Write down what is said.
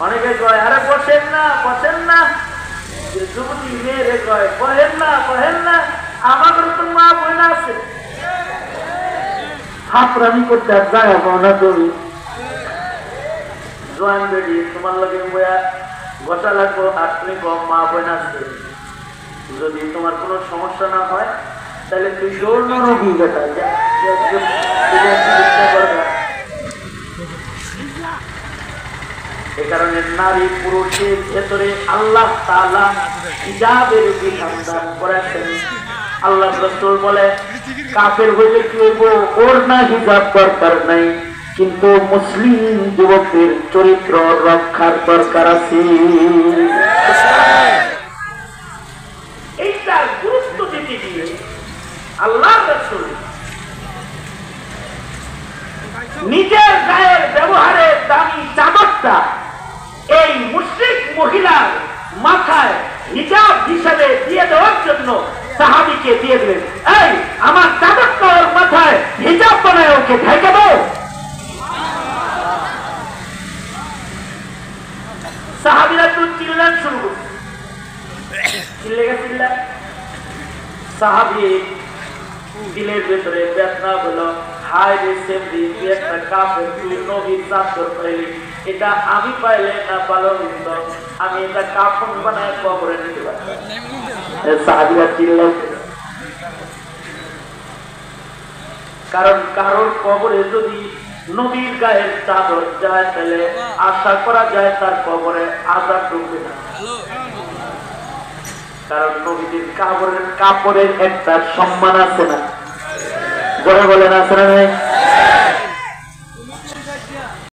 অনেকে কয় আরে বসেন না, যুবতী মেয়েরে কয় বহেন না, আমাদের তো মা বোন আছে। হাতরানি করতে আর যায় না তুমি জয়েন বেডি তোমার লগে বয়া বসা লাগবো, আর তুমি কম মা বোন আছে, যদি তোমার কোনো সমস্যা না হয় তাহলে তুই দৌড় রোগী বেটা এ কারণে নারী পুরুষের ভেতরে আল্লাহ তাআলা হিজাবের বিধান দান করেছেন। আল্লাহ রাসূল বলে কাফের হইলে কি হইব, ওর না হিজাব দরকার নাই, কিন্তু মুসলিম যুবকের চরিত্র রক্ষার দরকার আছে। এইটার গুরুত্ব দিতে গিয়ে আল্লাহ রাসূল নিজের গায়ের ব্যবহারের দামি চাদরটা এই মুশরিক মহিলার মাথায় হিজাব হিসেবে দিয়ে দেওয়ার জন্য সাহাবীকে দিয়ে দিলেন। এই আমার চাদরটা ওর মাথায় হিজাব বানায় ওকে ঢেকে দাও। সাহাবীরা তো চিল্লান শুরু করছে, চিল্লা সাহাবী দিলের ভেতরে বেদনা হলো, হায় রে সেমরি তুই একটা কাফের, তুই নবীর চাদর পাইলি, এটা আমি পাইলে না ভালো হইত, আমি এটা কাফন বানায় কবরে নিতে পারি। সাহাবীরা চিল্লাইছে, কারণ কারোর কবরে যদি নবীর গায়ের চাদর যায় তাহলে আশা করা যায় তার কবরে আযাব ঢুকবে না, কারণ নবীদের কাপড়ের একটা সম্মান আছে না, বলে বলেন আছে না?